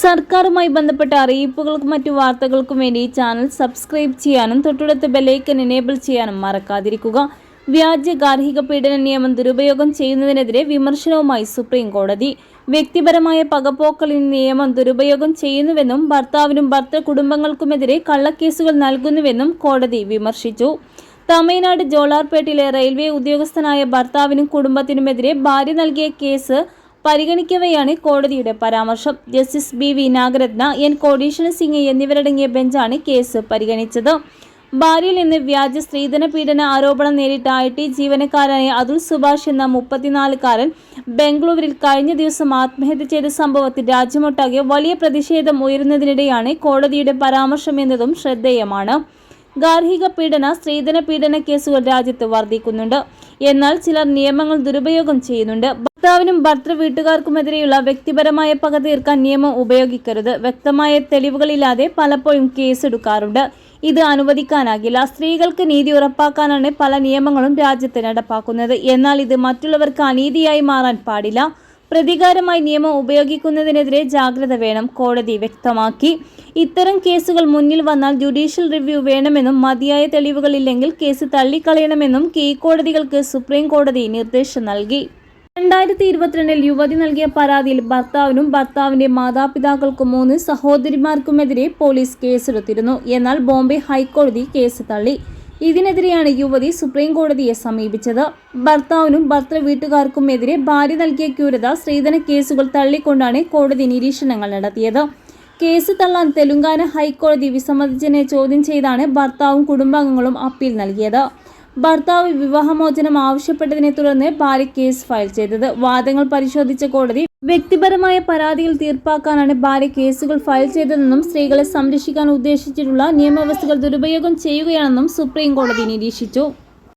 സർക്കാരുമായി ബന്ധപ്പെട്ട അറിയിപ്പുകൾക്കും മറ്റു വാർത്തകൾക്കും വേണ്ടി ചാനൽ സബ്സ്ക്രൈബ് ചെയ്യാനും തൊട്ടടുത്ത ബെല്ലൈക്കൻ എനേബിൾ ചെയ്യാനും മറക്കാതിരിക്കുക. വ്യാജ ഗാർഹിക പീഡന നിയമം ദുരുപയോഗം ചെയ്യുന്നതിനെതിരെ വിമർശനവുമായി സുപ്രീം കോടതി. വ്യക്തിപരമായ പകപോക്കലിന് നിയമം ദുരുപയോഗം ചെയ്യുന്നുവെന്നും ഭർത്താവിനും ഭർത്തൃ കുടുംബങ്ങൾക്കുമെതിരെ കള്ളക്കേസുകൾ നൽകുന്നുവെന്നും കോടതി വിമർശിച്ചു. തമിഴ്നാട് ജോലാർപേട്ടിലെ റെയിൽവേ ഉദ്യോഗസ്ഥനായ ഭർത്താവിനും കുടുംബത്തിനുമെതിരെ ഭാര്യ നൽകിയ കേസ് പരിഗണിക്കവെയാണ് കോടതിയുടെ പരാമർശം. Justice BV Nagarathna, N Kotiswar Singh എന്നിവരടങ്ങിയ ബെഞ്ചാണ് കേസ് പരിഗണിച്ചത്. ഭാര്യയിൽ നിന്ന് വ്യാജ സ്ത്രീധന പീഡന ആരോപണം നേരിട്ട IT ജീവനക്കാരനായ അതുൽ സുഭാഷ് എന്ന 34-കാരൻ ബംഗളൂരുവിൽ കഴിഞ്ഞ ദിവസം ആത്മഹത്യ ചെയ്ത സംഭവത്തിൽ രാജ്യമൊട്ടാകെ വലിയ പ്രതിഷേധം ഉയരുന്നതിനിടെയാണ് കോടതിയുടെ പരാമർശം എന്നതും ശ്രദ്ധേയമാണ്. ഗാർഹിക പീഡന, സ്ത്രീധന പീഡന കേസുകൾ രാജ്യത്ത് വർദ്ധിക്കുന്നുണ്ട്. എന്നാൽ ചിലർ നിയമങ്ങൾ ദുരുപയോഗം ചെയ്യുന്നുണ്ട്. ഭർത്താവിനും ഭർത്തൃ വീട്ടുകാർക്കുമെതിരെയുള്ള വ്യക്തിപരമായ പക തീർക്കാൻ നിയമം ഉപയോഗിക്കരുത്. വ്യക്തമായ തെളിവുകളില്ലാതെ പലപ്പോഴും കേസെടുക്കാറുണ്ട്. ഇത് അനുവദിക്കാനാകില്ല. സ്ത്രീകൾക്ക് നീതി ഉറപ്പാക്കാനാണ് പല നിയമങ്ങളും രാജ്യത്ത് നടപ്പാക്കുന്നത്. എന്നാൽ ഇത് മറ്റുള്ളവർക്ക് അനീതിയായി മാറാൻ പാടില്ല. പ്രതികാരമായി നിയമം ഉപയോഗിക്കുന്നതിനെതിരെ ജാഗ്രത വേണം, കോടതി വ്യക്തമാക്കി. ഇത്തരം കേസുകൾ മുന്നിൽ വന്നാൽ ജുഡീഷ്യൽ റിവ്യൂ വേണമെന്നും മതിയായ തെളിവുകളില്ലെങ്കിൽ കേസ് തള്ളിക്കളയണമെന്നും കീഴ്ക്കോടതികൾക്ക് സുപ്രീം കോടതി നിർദ്ദേശം നൽകി. 2022 യുവതി നൽകിയ പരാതിയിൽ ഭർത്താവിനും ഭർത്താവിന്റെ മാതാപിതാക്കൾക്കും 3 സഹോദരിമാർക്കുമെതിരെ പോലീസ് കേസെടുത്തിരുന്നു. എന്നാൽ ബോംബെ ഹൈക്കോടതി കേസ് തള്ളി. ഇതിനെതിരെയാണ് യുവതി സുപ്രീം കോടതിയെ സമീപിച്ചത്. ഭർത്താവിനും ഭർത്തൃ വീട്ടുകാർക്കുമെതിരെ ഭാര്യ നൽകിയ ക്രൂരത, സ്ത്രീധന കേസുകൾ തള്ളിക്കൊണ്ടാണ് കോടതി നിരീക്ഷണങ്ങൾ നടത്തിയത്. കേസ് തള്ളാൻ തെലുങ്കാന ഹൈക്കോടതി വിസമ്മതിച്ചതിനെ ചോദ്യം ചെയ്താണ് ഭർത്താവും കുടുംബാംഗങ്ങളും അപ്പീൽ നൽകിയത്. ഭർത്താവ് വിവാഹമോചനം ആവശ്യപ്പെട്ടതിനെ തുടർന്ന് ഭാര്യ കേസ് ഫയൽ ചെയ്തത്. വാദങ്ങൾ പരിശോധിച്ച കോടതി വ്യക്തിപരമായ പരാതികൾ തീർപ്പാക്കാനാണ് ഭാര്യ കേസുകൾ ഫയൽ ചെയ്തതെന്നും സ്ത്രീകളെ സംരക്ഷിക്കാൻ ഉദ്ദേശിച്ചിട്ടുള്ള നിയമവ്യവസ്ഥകൾ ദുരുപയോഗം ചെയ്യുകയാണെന്നും സുപ്രീം കോടതി നിരീക്ഷിച്ചു.